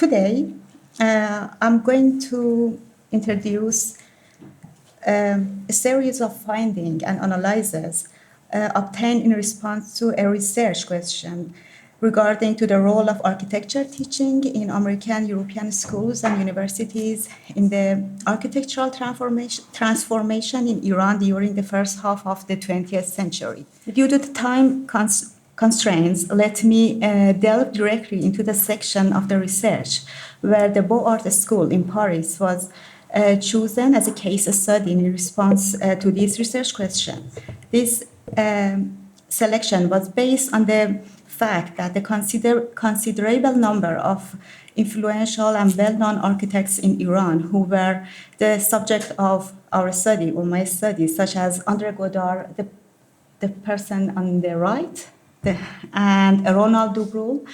Today, I'm going to introduce a series of findings and analyses obtained in response to a research question regarding to the role of architecture teaching in American European schools and universities in the architectural transformation in Iran during the first half of the 20th century. Due to the time constraints, let me delve directly into the section of the research where the Beaux Arts School in Paris was chosen as a case study in response to this research question. This selection was based on the fact that the considerable number of influential and well-known architects in Iran who were the subject of our study or my study, such as André Godard, the person on the right, and Ronald Dubrul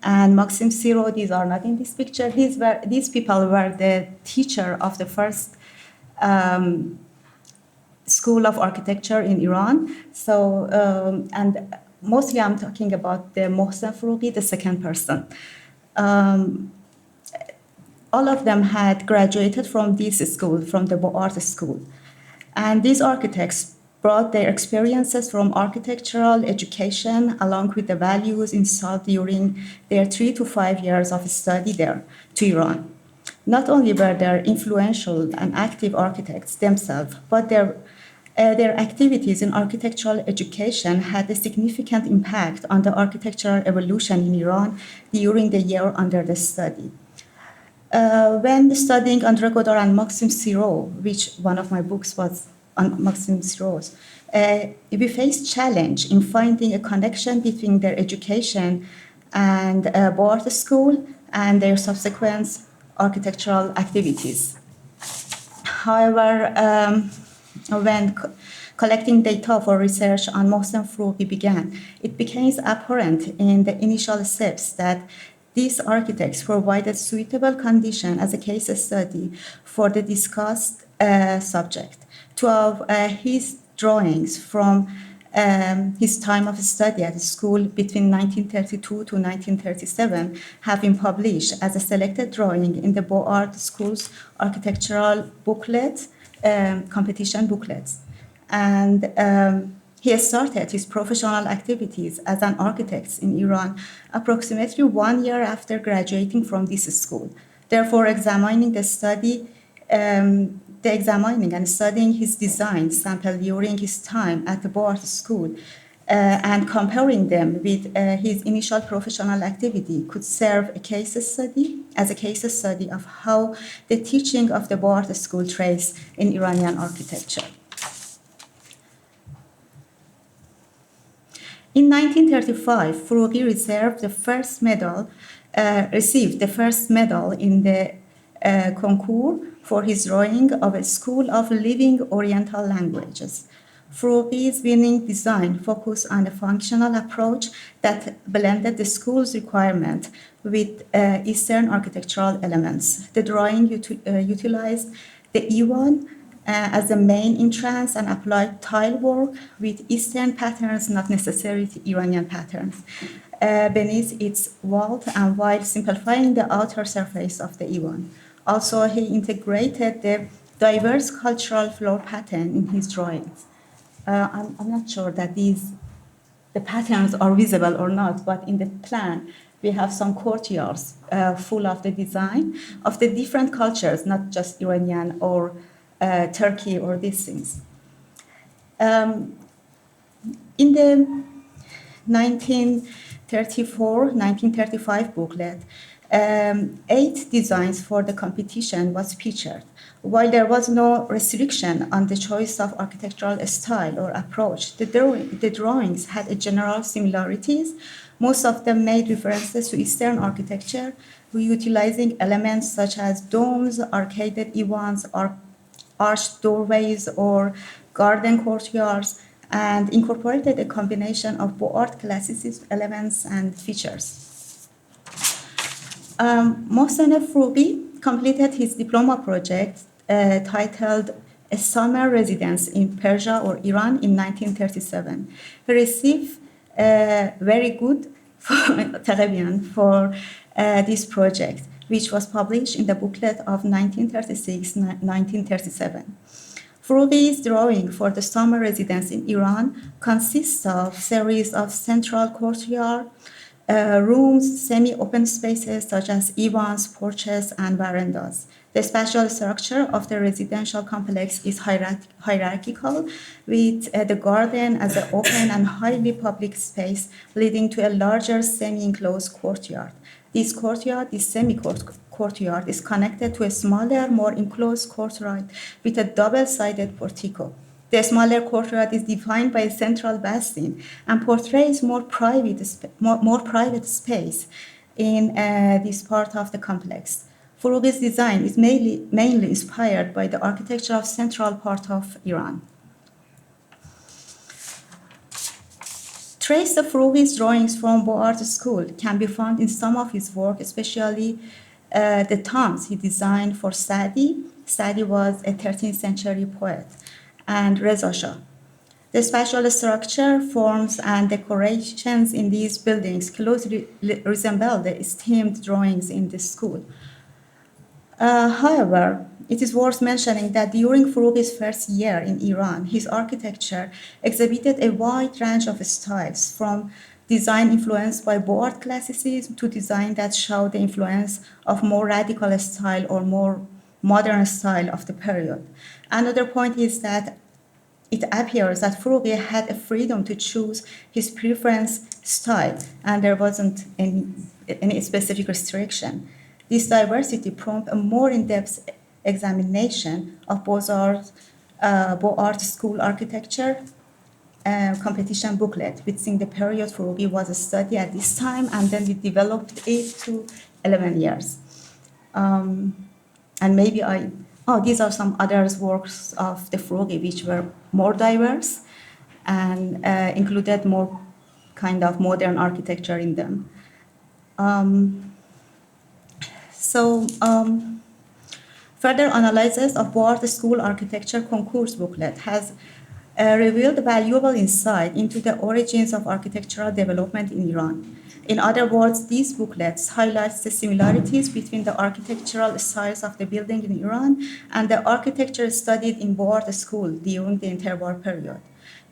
and Maxime Siro. These are not in this picture. These people were the teacher of the first school of architecture in Iran. So, and mostly I'm talking about the Mohsen Foroughi, the second person. All of them had graduated from this school, from the Beaux Arts School. And these architects brought their experiences from architectural education along with the values installed during their 3 to 5 years of study there to Iran. Not only were they influential and active architects themselves, but their activities in architectural education had a significant impact on the architectural evolution in Iran during the year under the study. When studying André Godard and Maxime Siro, which one of my books was on Maxime Siro's, we faced challenge in finding a connection between their education and Beaux Arts School and their subsequent architectural activities. However, when collecting data for research on Mohsen Foroughi began, it became apparent in the initial steps that these architects provided suitable condition as a case study for the discussed subject. Two of his drawings from his time of study at school between 1932 to 1937 have been published as a selected drawing in the Beaux Arts School's architectural booklet, competition booklets. And he started his professional activities as an architect in Iran approximately 1 year after graduating from this school. Therefore, examining and studying his design sample during his time at the Beaux Arts School and comparing them with his initial professional activity could serve as a case study of how the teaching of the Beaux Arts School trace in Iranian architecture. In 1935, Foroughi received the first medal in the concours for his drawing of a school of living Oriental languages. Foroughi's winning design focused on a functional approach that blended the school's requirement with Eastern architectural elements. The drawing utilized the Iwan as the main entrance and applied tile work with Eastern patterns, not necessarily Iranian patterns, beneath its wall and while simplifying the outer surface of the Iwan. Also, he integrated the diverse cultural floor pattern in his drawings. I'm not sure that the patterns are visible or not, but in the plan, we have some courtyards full of the design of the different cultures, not just Iranian or Turkey or these things. In the 1934-1935 booklet, 8 designs for the competition was featured. While there was no restriction on the choice of architectural style or approach, the drawings had general similarities. Most of them made references to Eastern architecture, utilizing elements such as domes, arcaded Iwans, arched doorways, or garden courtyards, and incorporated a combination of Beaux Arts classicism elements and features. Mohsen Foroughi completed his diploma project titled A Summer Residence in Persia or Iran in 1937. He received very good for this project. which was published in the booklet of 1936-1937. Frougi's drawing for the summer residence in Iran consists of series of central courtyard, rooms, semi-open spaces such as Ivans, porches, and verandas. The spatial structure of the residential complex is hierarchical, with the garden as an open and highly public space leading to a larger semi-enclosed courtyard. This semi-courtyard is connected to a smaller, more enclosed courtyard with a double-sided portico. The smaller courtyard is defined by a central basin and portrays more private space in this part of the complex. Frougi's design is mainly inspired by the architecture of central part of Iran. Trace of Frougi's drawings from Beaux Arts School can be found in some of his work, especially the tombs he designed for Sadi. Sadi was a 13th century poet, and Reza Shah. The spatial structure, forms, and decorations in these buildings closely resemble the esteemed drawings in the school. However, it is worth mentioning that during Frougi's first year in Iran, his architecture exhibited a wide range of styles, from design influenced by Beaux Arts classicism to design that showed the influence of more radical style or more modern style of the period. Another point is that it appears that Frougi had a freedom to choose his preference style, and there wasn't any specific restriction. This diversity prompted a more in-depth examination of Beaux Arts school architecture competition booklet, within the period Frougi was studied at this time, and then we developed 8 to 11 years. And maybe these are some other works of the Frougi which were more diverse and included more kind of modern architecture in them. Further analysis of Beaux Arts School Architecture Concours booklet has revealed valuable insight into the origins of architectural development in Iran. In other words, these booklets highlight the similarities between the architectural styles of the building in Iran and the architecture studied in Beaux Arts School during the interwar period,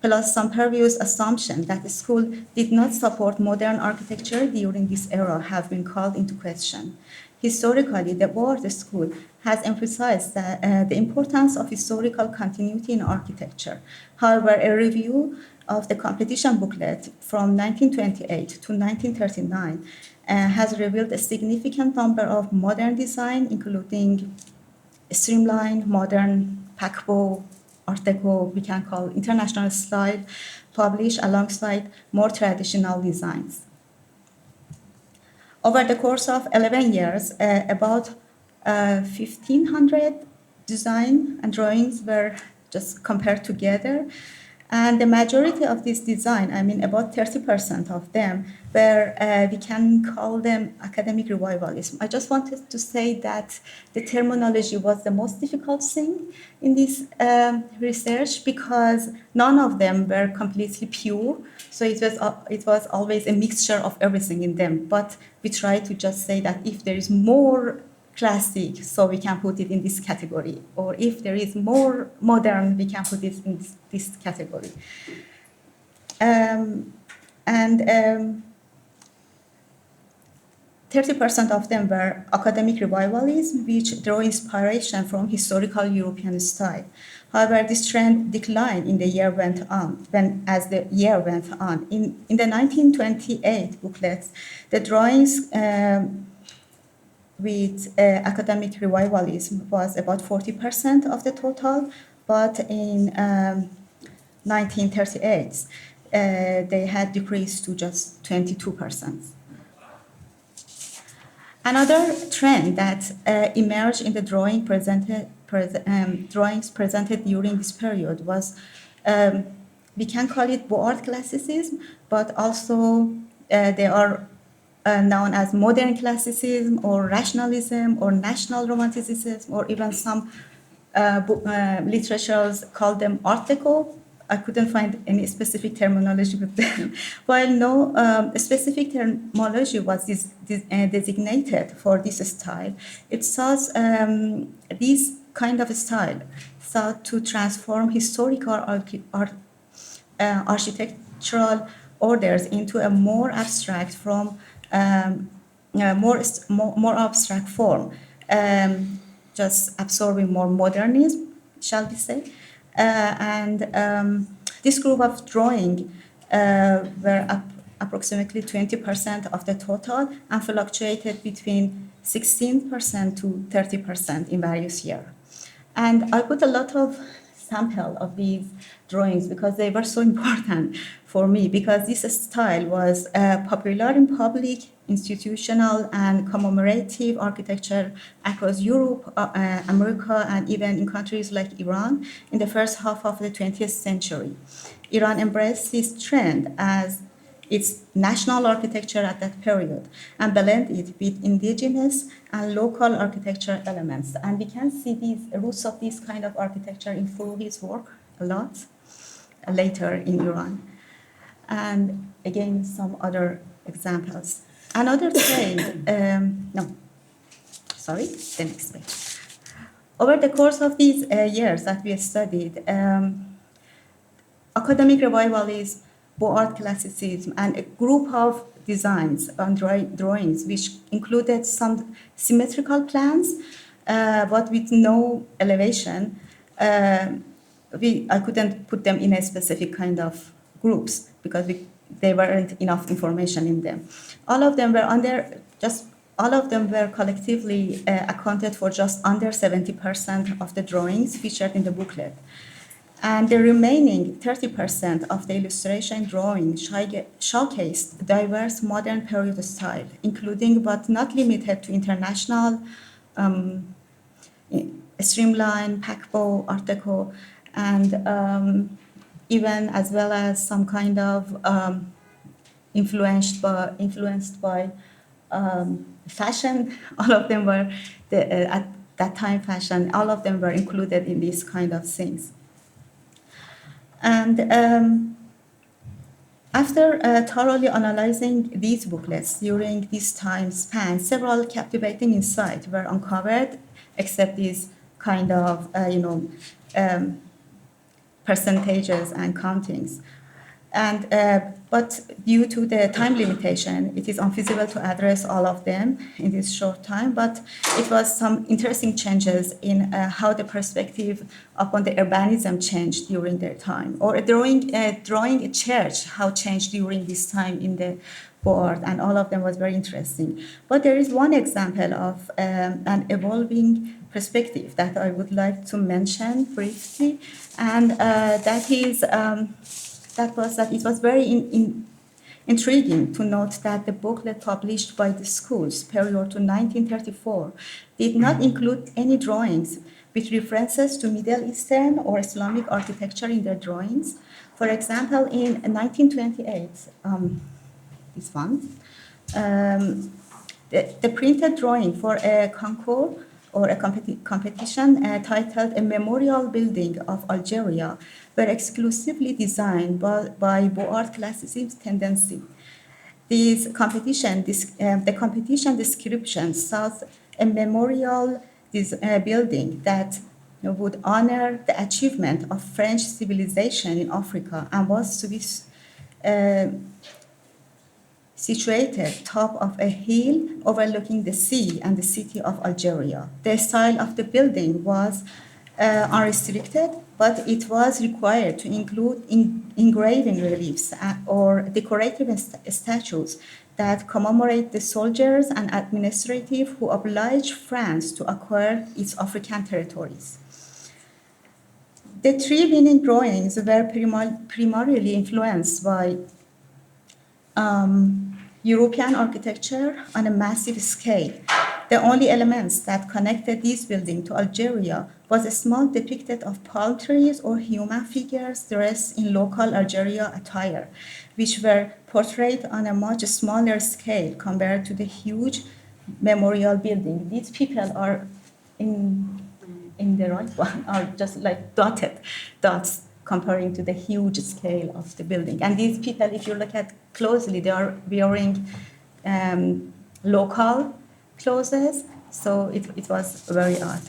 plus some previous assumptions that the school did not support modern architecture during this era have been called into question. Historically, the Beaux Arts School has emphasized the importance of historical continuity in architecture. However, a review of the competition booklet from 1928 to 1939 has revealed a significant number of modern design, including streamlined, modern, Paquebot, Art Deco, we can call international style, published alongside more traditional designs. Over the course of 11 years, about 1,500 design and drawings were just compared together. And the majority of this design, about 30% of them, were, we can call them academic revivalism. I just wanted to say that the terminology was the most difficult thing in this research, because none of them were completely pure. So it was always a mixture of everything in them. But we try to just say that if there is more classic, so we can put it in this category, or if there is more modern, we can put it in this category. 30% of them were academic revivalism, which draw inspiration from historical European style. However, this trend declined as the year went on. In the 1928 booklets, the drawings with academic revivalism was about 40% of the total, but in 1938, they had decreased to just 22%. Another trend that emerged in the drawings presented during this period was, we can call it Beaux Arts classicism, but also they are known as modern classicism or rationalism or national romanticism, or even some literatures call them Art Deco I couldn't find any specific terminology with them. While no specific terminology was designated for this style, it sought this kind of style sought to transform historical architectural orders into a more abstract more abstract form, just absorbing more modernism, shall we say? And this group of drawing were approximately 20% of the total and fluctuated between 16% to 30% in various years. And I put a lot of sample of these drawings because they were so important for me, because this style was popular in public, institutional, and commemorative architecture across Europe, America, and even in countries like Iran in the first half of the 20th century. Iran embraced this trend as its national architecture at that period and blend it with indigenous and local architecture elements. And we can see these roots of this kind of architecture in Foroughi's work a lot later in Iran. And again, some other examples. Another trend, the next page. Over the course of these years that we studied, academic revivalism, art classicism, and a group of designs and drawings which included some symmetrical plans, but with no elevation. I couldn't put them in a specific kind of groups because there weren't enough information in them. All of them were collectively accounted for just under 70% of the drawings featured in the booklet. And the remaining 30% of the illustration drawing showcased diverse modern period style, including but not limited to international, streamline, paquebot, art deco, and even as well as some kind of influenced by fashion. All of them were, at that time fashion, all of them were included in these kind of things. And after thoroughly analyzing these booklets during this time span, several captivating insights were uncovered, except these kind of, percentages and countings. And but due to the time limitation, it is unfeasible to address all of them in this short time. But it was some interesting changes in how the perspective upon the urbanism changed during their time, or drawing a church, how changed during this time in the board, and all of them was very interesting. But there is one example of an evolving perspective that I would like to mention briefly, and that it was very intriguing to note that the booklet published by the schools prior to 1934 did not include any drawings with references to Middle Eastern or Islamic architecture in their drawings. For example, in 1928, this one, the printed drawing for a concours or a competition titled A Memorial Building of Algeria were exclusively designed by Beaux-Arts classicism tendency. The competition description sought a memorial building that would honor the achievement of French civilization in Africa and was to be situated top of a hill overlooking the sea and the city of Algeria. The style of the building was unrestricted, but it was required to include engraving reliefs or decorative statues that commemorate the soldiers and administrative who obliged France to acquire its African territories. The three winning drawings were primarily influenced by European architecture on a massive scale. The only elements that connected this building to Algeria was a small depiction of palm trees or human figures dressed in local Algeria attire, which were portrayed on a much smaller scale compared to the huge memorial building. These people are in the right one, are just like dots comparing to the huge scale of the building. And these people, if you look at closely, they are wearing local clothes, so it was very odd.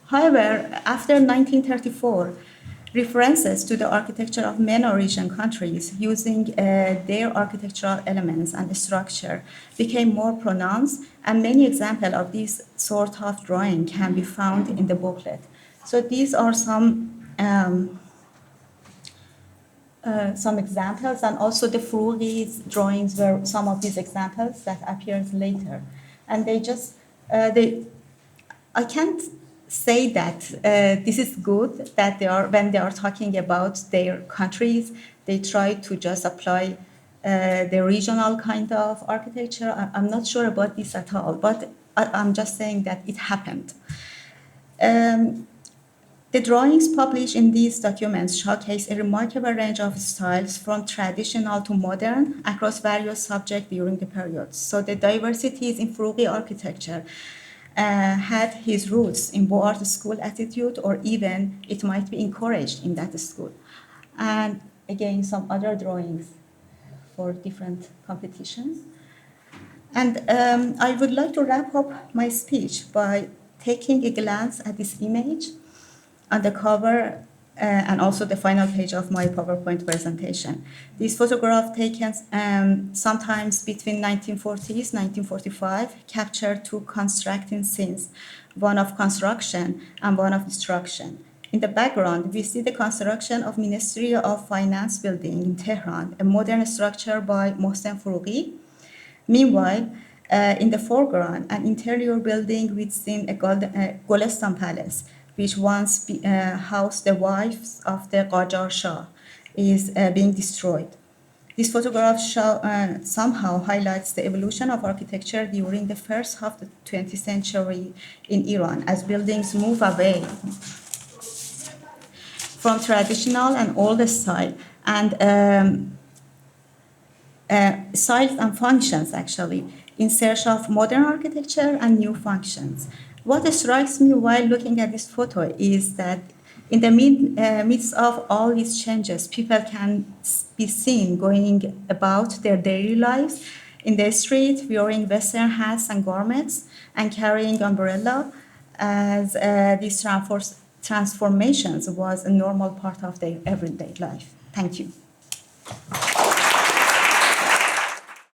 However, after 1934, references to the architecture of many Norwegian countries using their architectural elements and structure became more pronounced, and many examples of this sort of drawing can be found in the booklet. So these are some examples, and also the Frougi's drawings were some of these examples that appears later. And I can't say that this is good, that when they are talking about their countries, they try to just apply the regional kind of architecture. I'm not sure about this at all, but I'm just saying that it happened. The drawings published in these documents showcase a remarkable range of styles from traditional to modern across various subjects during the period. So the diversities in Frougi architecture had his roots in Beaux Arts school attitude, or even it might be encouraged in that school. And again, some other drawings for different competitions. And I would like to wrap up my speech by taking a glance at this image on the cover and also the final page of my PowerPoint presentation. This photograph taken sometimes between 1940s, 1945, captured two constructing scenes, one of construction and one of destruction. In the background, we see the construction of Ministry of Finance building in Tehran, a modern structure by Mohsen Frougi. Meanwhile, in the foreground, an interior building within a Golestan Palace, which once housed the wives of the Qajar Shah, is being destroyed. This photograph somehow highlights the evolution of architecture during the first half of the 20th century in Iran, as buildings move away from traditional and old style and styles and functions, actually, in search of modern architecture and new functions. What strikes me while looking at this photo is that in the midst of all these changes, people can be seen going about their daily lives in the street, wearing Western hats and garments, and carrying umbrella, as these transformations was a normal part of their everyday life. Thank you.